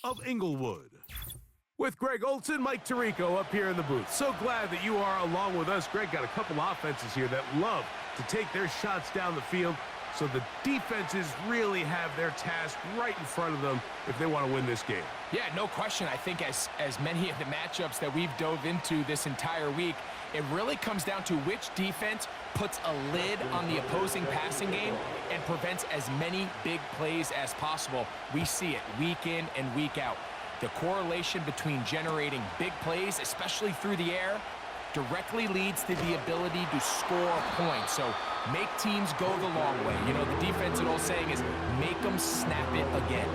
of Inglewood. With Greg Olson, Mike Tirico up here in the booth. So glad that you are along with us. Greg got a couple offenses here that love to take their shots down the field, so the defenses really have their task right in front of them if they want to win this game. Yeah, no question. I think as many of the matchups that we've dove into this entire week, it really comes down to which defense puts a lid on the opposing passing game and prevents as many big plays as possible. We see it week in and week out. The correlation between generating big plays, especially through the air, directly leads to the ability to score points. So make teams go the long way. You know, the defensive old saying is make them snap it again.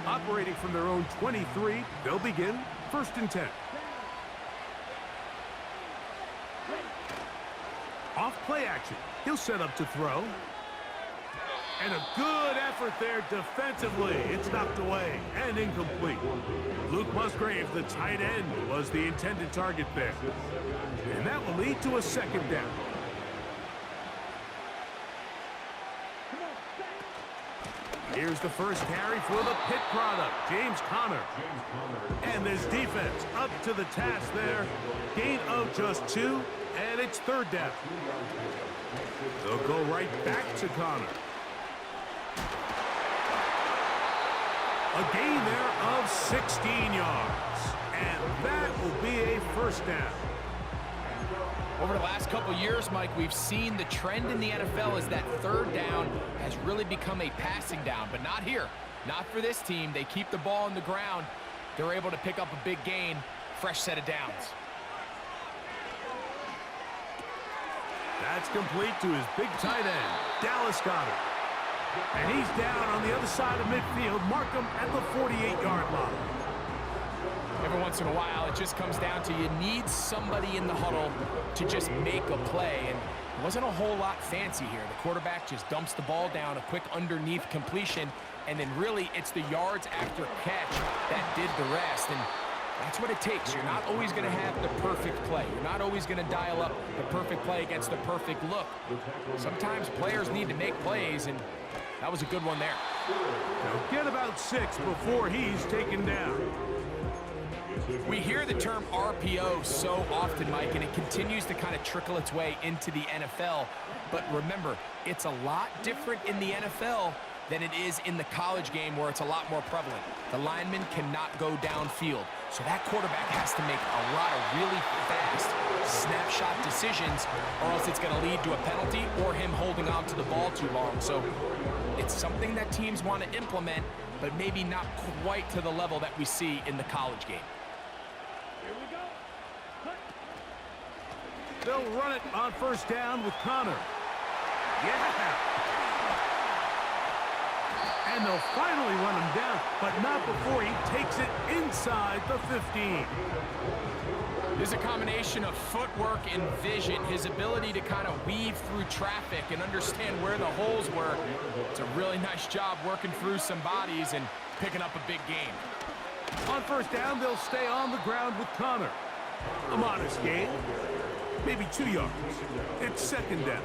Operating from their own 23, they'll begin 1st and 10. Off play action. He'll set up to throw. And a good effort there defensively. It's knocked away and incomplete. Luke Musgrave, the tight end, was the intended target there. And that will lead to a 2nd down. Here's the first carry for the Pitt product, James Conner. And this defense up to the task there. Gain of just 2, and it's 3rd down. They'll go right back to Conner. A gain there of 16 yards. And that will be a 1st down. Over the last couple years, Mike, we've seen the trend in the NFL is that 3rd down has really become a passing down, but not here. Not for this team. They keep the ball on the ground. They're able to pick up a big gain. Fresh set of downs. That's complete to his big tight end, Dallas Goedert. And he's down on the other side of midfield. Mark him at the 48-yard line. Every once in a while, it just comes down to you need somebody in the huddle to just make a play. And it wasn't a whole lot fancy here. The quarterback just dumps the ball down, a quick underneath completion, and then really it's the yards after catch that did the rest. And that's what it takes. You're not always going to have the perfect play. You're not always going to dial up the perfect play against the perfect look. Sometimes players need to make plays, and that was a good one there. Now get about 6 before he's taken down. We hear the term RPO so often, Mike, and it continues to kind of trickle its way into the NFL. But remember, it's a lot different in the NFL than it is in the college game where it's a lot more prevalent. The lineman cannot go downfield, so that quarterback has to make a lot of really fast snapshot decisions, or else it's going to lead to a penalty or him holding on to the ball too long. So it's something that teams want to implement, but maybe not quite to the level that we see in the college game. Here we go. They'll run it on 1st down with Conner. Yeah! And they'll finally run him down, but not before he takes it inside the 15. There's a combination of footwork and vision, his ability to kind of weave through traffic and understand where the holes were. It's a really nice job working through some bodies and picking up a big gain. On 1st down, they'll stay on the ground with Conner. A modest gain, maybe 2 yards. It's 2nd down.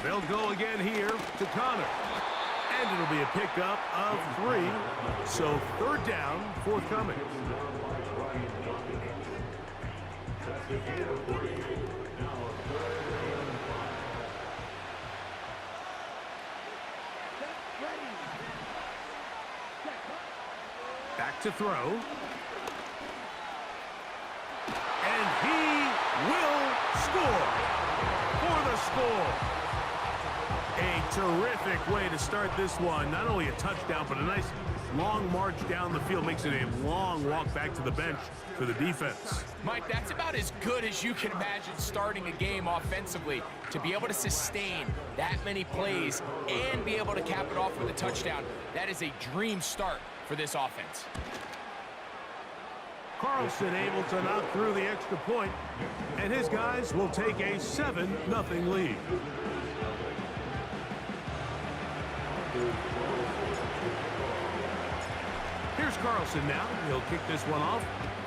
They'll go again here to Conner. And it'll be a pickup of 3. So 3rd down, forthcoming. Back to throw. And he will score for the score. A terrific way to start this one. Not only a touchdown, but a nice long march down the field. Makes it a long walk back to the bench for the defense. Mike, that's about as good as you can imagine starting a game offensively. To be able to sustain that many plays and be able to cap it off with a touchdown, that is a dream start for this offense. Carlson able to knock through the extra point, and his guys will take a 7-0 lead. Here's Carlson now. He'll kick this one off.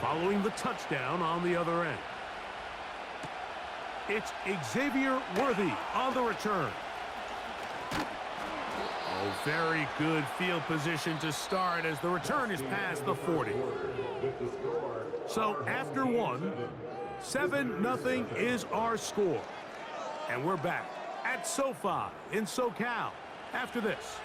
following the touchdown on the other end. It's Xavier Worthy on the return. Oh, very good field position to start as the return is past the 40. So after one, 7-0 is our score. And we're back at SoFi in SoCal after this.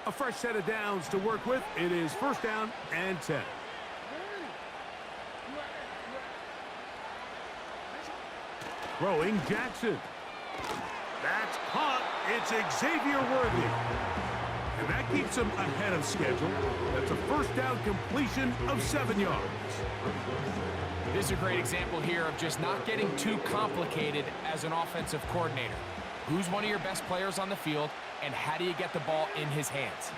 A fresh set of downs to work with. It is first down and 10. Throwing Jackson. That's caught. It's Xavier Worthy. And that keeps him ahead of schedule. That's a first down completion of 7 yards. This is a great example here of just not getting too complicated as an offensive coordinator. Who's one of your best players on the field, and how do you get the ball in his hands?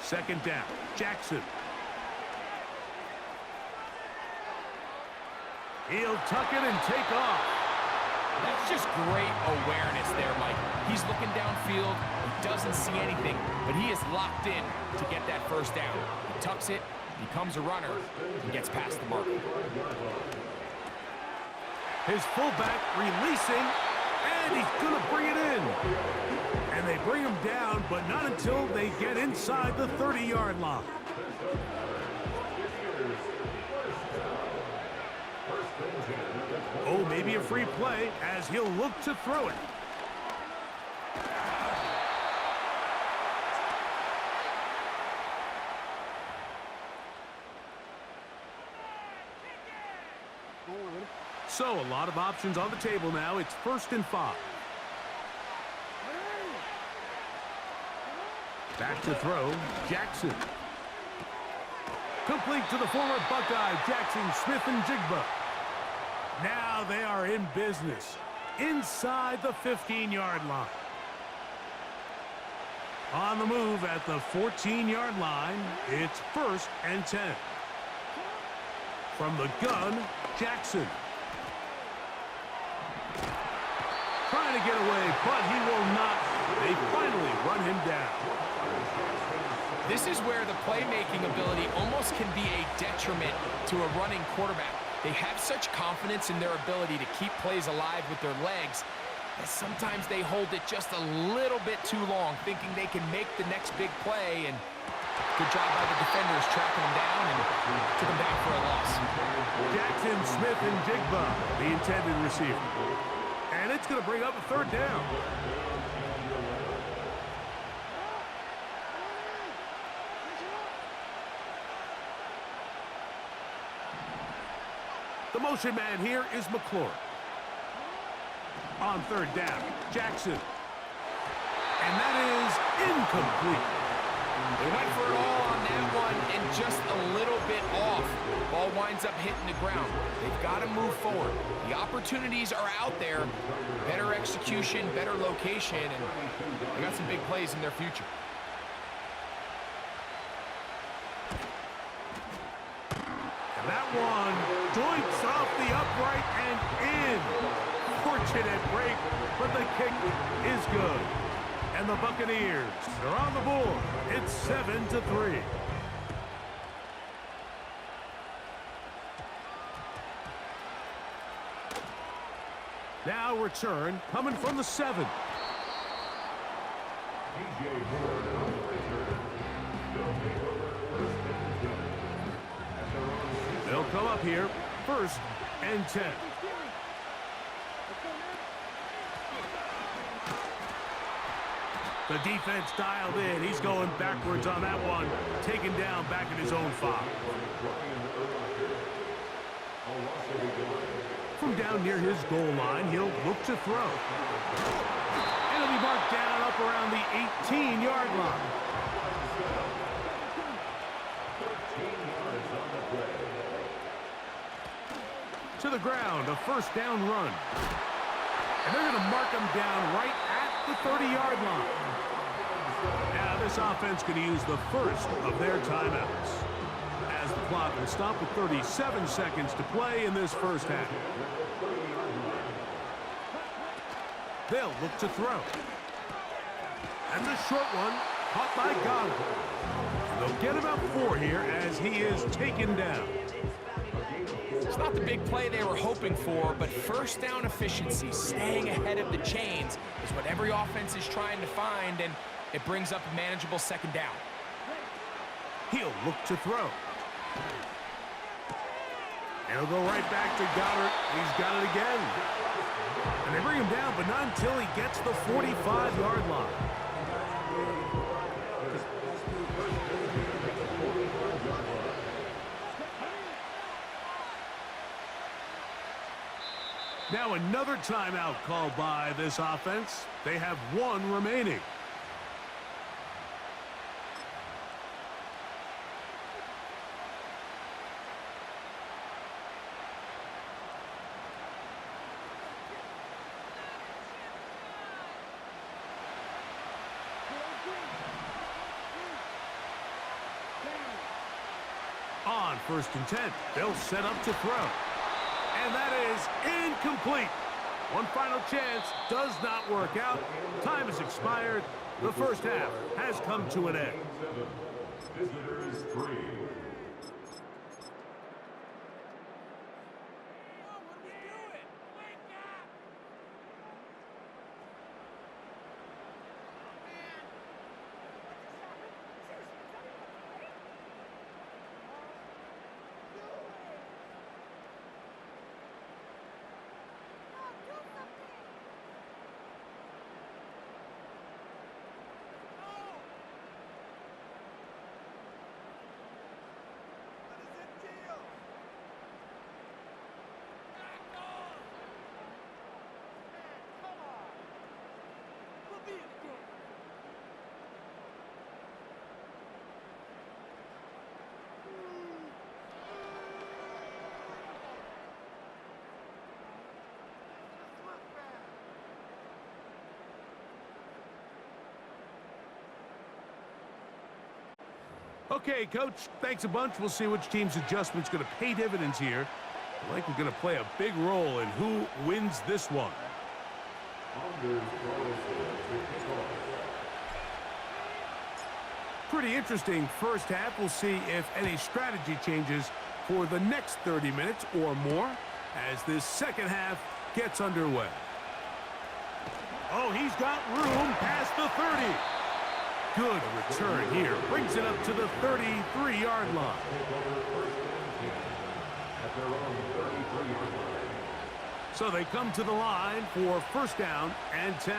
Second down, Jackson. He'll tuck it and take off. That's just great awareness there, Mike. He's looking downfield. He doesn't see anything, but he is locked in to get that first down. He tucks it, becomes a runner, and gets past the marker. His fullback releasing, and he's going to bring it in. And they bring him down, but not until they get inside the 30-yard line. Oh, maybe a free play as he'll look to throw it. So, a lot of options on the table now. It's 1st and 5. Back to throw, Jackson. Complete to the former Buckeye, Jackson Smith-Njigba. Now they are in business inside the 15-yard line. On the move at the 14-yard line, it's 1st and 10. From the gun, Jackson. Trying to get away, but he will not. They finally run him down. This is where the playmaking ability almost can be a detriment to a running quarterback. They have such confidence in their ability to keep plays alive with their legs that sometimes they hold it just a little bit too long, thinking they can make the next big play, and good job by the defenders tracking him down and took him down for a loss. Jackson Smith-Njigba, the intended receiver. And it's going to bring up a 3rd down. The motion man here is McClure. On 3rd down, Jackson. And that is incomplete. They went for it all on that one and just a little bit off. Ball winds up hitting the ground. They've got to move forward. The opportunities are out there. Better execution, better location, and they got some big plays in their future. And that one joints off the upright and in. Fortunate break, but the kick is good. And the Buccaneers are on the board. It's 7-3. Now return coming from the 7. They'll come up here, 1st and 10. The defense dialed in. He's going backwards on that one. Taken down back at his own 5. From down near his goal line, he'll look to throw. And he'll be marked down up around the 18-yard line. To the ground, a 1st down run. And they're going to mark him down right at the 30-yard line. Now this offense could use the first of their timeouts as the clock will stop with 37 seconds to play in this first half. They'll look to throw. And the short one caught by Goddard. They'll get about 4 here as he is taken down. It's not the big play they were hoping for, but first down efficiency, staying ahead of the chains, is what every offense is trying to find, and it brings up a manageable second down. He'll look to throw. And he'll go right back to Goddard. He's got it again. And they bring him down, but not until he gets the 45-yard line. Now another timeout called by this offense. They have 1 remaining. On 1st and 10, they'll set up to throw. And that is incomplete. One final chance does not work out. Time has expired. The first half has come to an end. Visitors 3. Okay, Coach, thanks a bunch. We'll see which team's adjustment's going to pay dividends here. I think we're going to play a big role in who wins this one. Pretty interesting first half. We'll see if any strategy changes for the next 30 minutes or more as this second half gets underway. Oh, he's got room past the 30. Good return here. Brings it up to the 33-yard line. So they come to the line for first down and 10.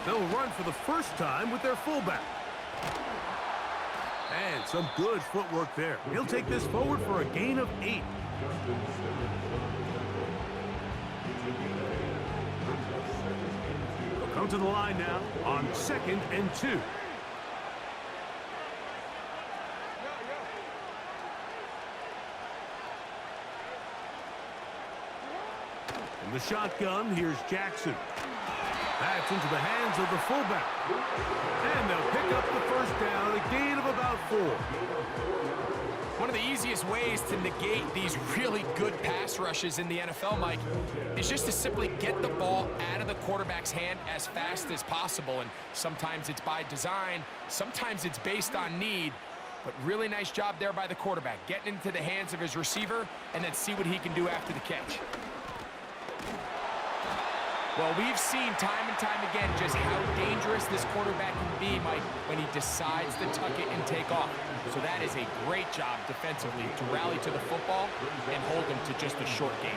They'll run for the first time with their fullback. And some good footwork there. He'll take this forward for a gain of 8. They'll come to the line now on 2nd and 2. In the shotgun, here's Jackson. That's into the hands of the fullback. And they'll pick up the first down, a gain of about 4. One of the easiest ways to negate these really good pass rushes in the NFL, Mike, is just to simply get the ball out of the quarterback's hand as fast as possible. And sometimes it's by design, sometimes it's based on need. But really nice job there by the quarterback, getting into the hands of his receiver and then see what he can do after the catch. Well, we've seen time and time again just how dangerous this quarterback can be, Mike, when he decides to tuck it and take off. So that is a great job defensively to rally to the football and hold him to just a short gain.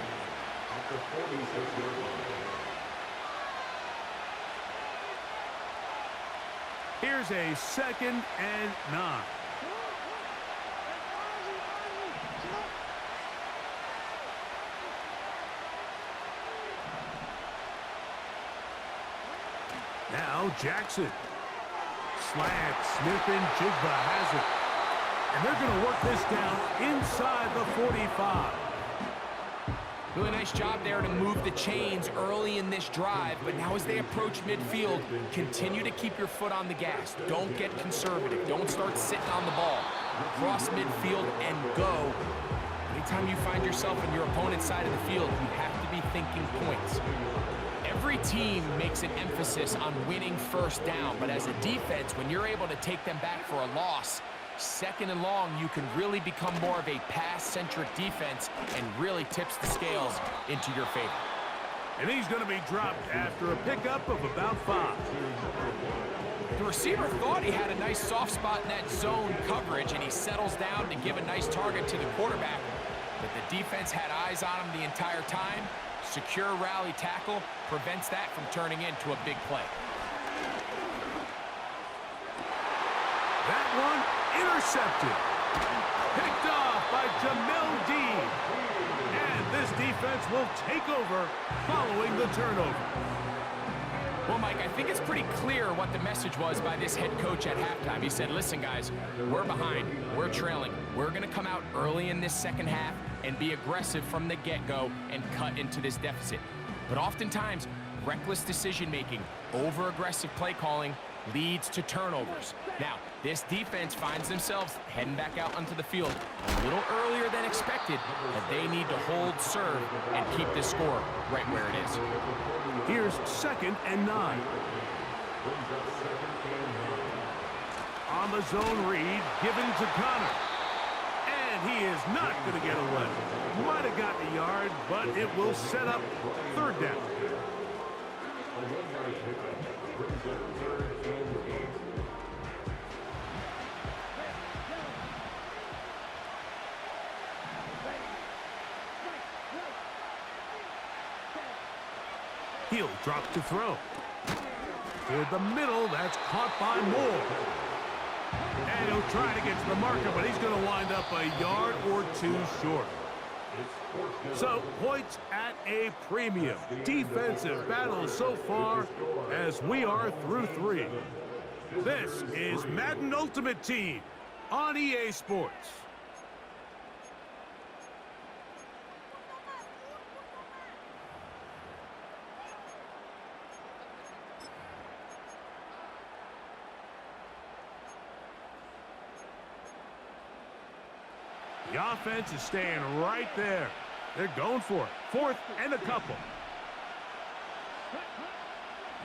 Here's a 2nd and 9. Now Jackson. Slant. Smith and Jigba has it. And they're going to work this down inside the 45. Really nice job there to move the chains early in this drive, but now as they approach midfield, continue to keep your foot on the gas. Don't get conservative. Don't start sitting on the ball. Cross midfield and go. Anytime you find yourself on your opponent's side of the field, you have to be thinking points. Every team makes an emphasis on winning first down, but as a defense, when you're able to take them back for a loss, second and long, you can really become more of a pass-centric defense and really tips the scales into your favor. And he's going to be dropped after a pickup of about 5. The receiver thought he had a nice soft spot in that zone coverage, and he settles down to give a nice target to the quarterback. But the defense had eyes on him the entire time. Secure rally tackle prevents that from turning into a big play. That one intercepted. Picked off by Jamel Dean. And this defense will take over following the turnover. Well, Mike, I think it's pretty clear what the message was by this head coach at halftime. He said, listen, guys, we're behind. We're trailing. We're going to come out early in this second half and be aggressive from the get-go and cut into this deficit. But oftentimes, reckless decision-making, over-aggressive play calling leads to turnovers. Now, this defense finds themselves heading back out onto the field a little earlier than expected, but they need to hold serve and keep this score right where it is. Here's 2nd and 9. On the zone read, given to Connor. And he is not going to get away. Might have gotten a yard, but it will set up 3rd down. He'll drop to throw. Toward the middle, that's caught by Moore. And he'll try to get to the marker, but he's going to wind up a yard or 2 short. So, points at a premium. Defensive battle so far as we are through 3. This is Madden Ultimate Team on EA Sports. The offense is staying right there. They're going for it. 4th and a couple.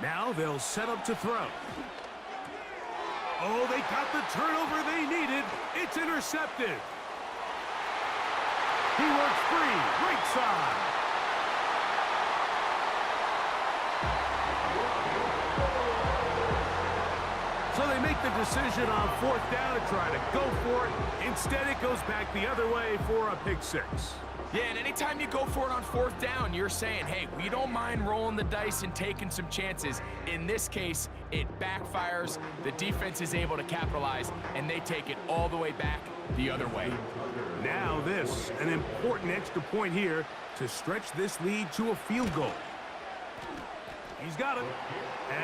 Now they'll set up to throw. Oh, they got the turnover they needed. It's intercepted. He works free. Right side. So they make the decision on 4th down to try to go for it. Instead, it goes back the other way for a pick 6. Yeah, and anytime you go for it on 4th down, you're saying, hey, we don't mind rolling the dice and taking some chances. In this case, it backfires. The defense is able to capitalize, and they take it all the way back the other way. Now this, an important extra point here to stretch this lead to a field goal. He's got it.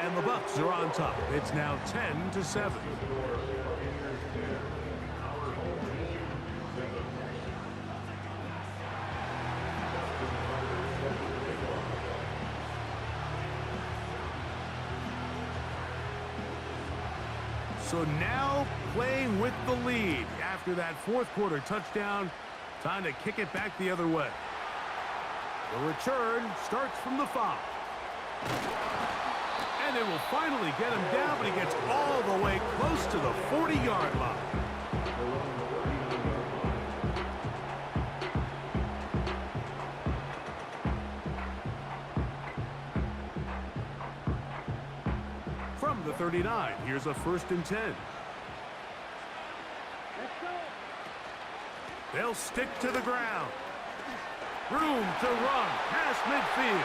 And the Bucks are on top. It's now 10-7. So now playing with the lead after that 4th quarter touchdown. Time to kick it back the other way. The return starts from the 5. And it will finally get him down, but he gets all the way close to the 40-yard line. From the 39, here's a 1st and 10. They'll stick to the ground. Room to run past midfield.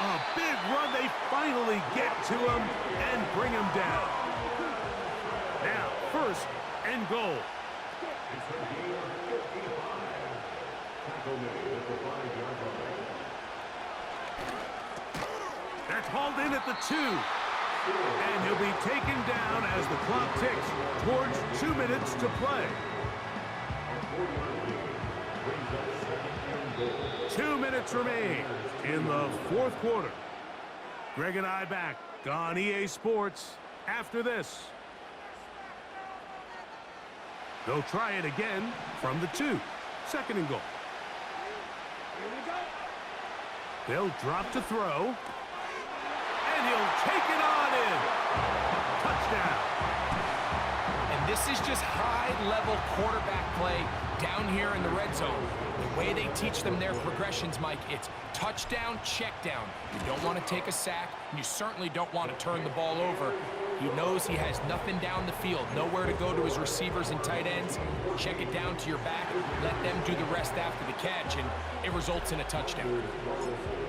A big run. They finally get to him and bring him down. Now, 1st and goal. That's hauled in at the 2. And he'll be taken down as the clock ticks towards 2 minutes to play. brings up second and goal. 2 minutes remain in the fourth quarter. Greg and I back on EA Sports after this. They'll try it again from the 2. Second and goal. Here we go. They'll drop to throw. And he'll take it on in. Touchdown. And this is just high-level quarterback play down here in the red zone. The way they teach them their progressions, Mike, it's touchdown, check down. You don't want to take a sack, and you certainly don't want to turn the ball over. He knows he has nothing down the field, nowhere to go to his receivers and tight ends. Check it down to your back, let them do the rest after the catch, and it results in a touchdown.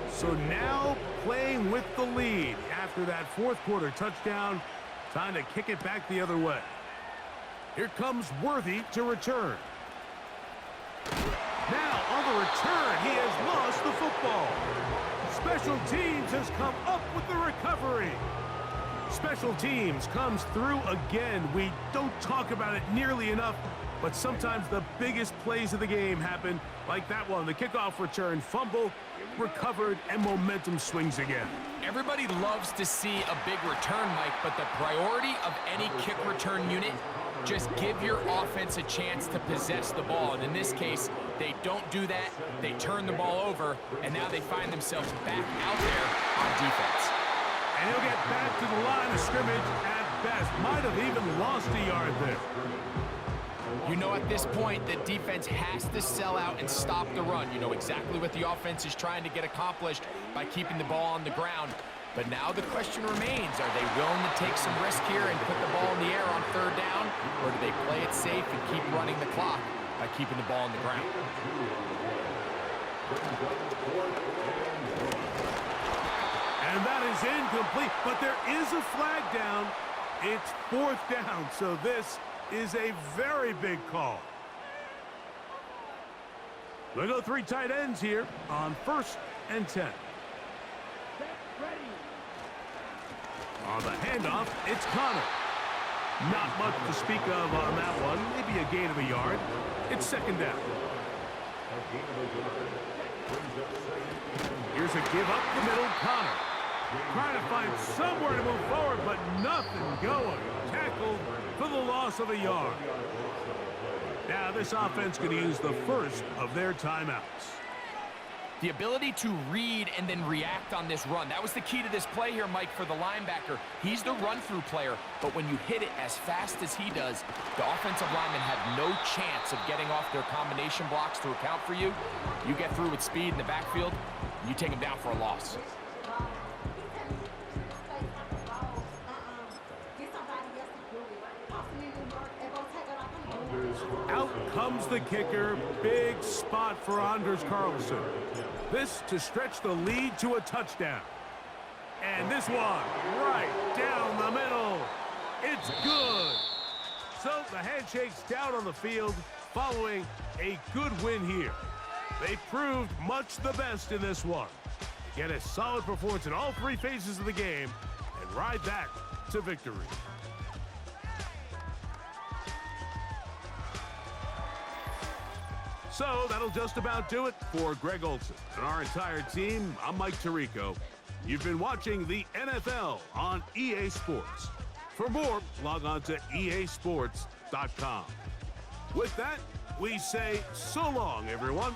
So now playing with the lead after that fourth quarter touchdown, time to kick it back the other way. Here comes Worthy to return. Now on the return, he has lost the football. Special teams has come up with the recovery. Special teams comes through again. We don't talk about it nearly enough, but sometimes the biggest plays of the game happen like that one. The kickoff return, fumble, recovered, and momentum swings again. Everybody loves to see a big return, Mike, but the priority of any kick return unit, just give your offense a chance to possess the ball. And in this case, they don't do that. They turn the ball over, and now they find themselves back out there on defense. And he'll get back to the line of scrimmage at best. Might have even lost a yard there. You know, at this point, the defense has to sell out and stop the run. You know exactly what the offense is trying to get accomplished by keeping the ball on the ground. But now the question remains, are they willing to take some risk here and put the ball in the air on third down? Or do they play it safe and keep running the clock by keeping the ball on the ground? And that is incomplete, but there is a flag down. It's fourth down, so this is a very big call. We'll go 3 tight ends here on 1st and 10. On the handoff, it's Connor. Not much to speak of on that one. Maybe a gain of a yard. It's second down. Here's a give up the middle, Connor. Trying to find somewhere to move forward, but nothing going. Tackled for the loss of a yard. Now this offense going to use the first of their timeouts. The ability to read and then react on this run. That was the key to this play here, Mike, for the linebacker. He's the run-through player, but when you hit it as fast as he does, the offensive linemen have no chance of getting off their combination blocks to account for you. You get through with speed in the backfield, you take them down for a loss. Out comes the kicker. Big spot for Anders Carlson. This to stretch the lead to a touchdown. And this one right down the middle. It's good. So the handshake's down on the field following a good win here. They proved much the best in this one. Get a solid performance in all 3 phases of the game and ride that to victory. So that'll just about do it for Greg Olson and our entire team. I'm Mike Tirico. You've been watching the NFL on EA Sports. For more, log on to easports.com. With that, we say so long, everyone.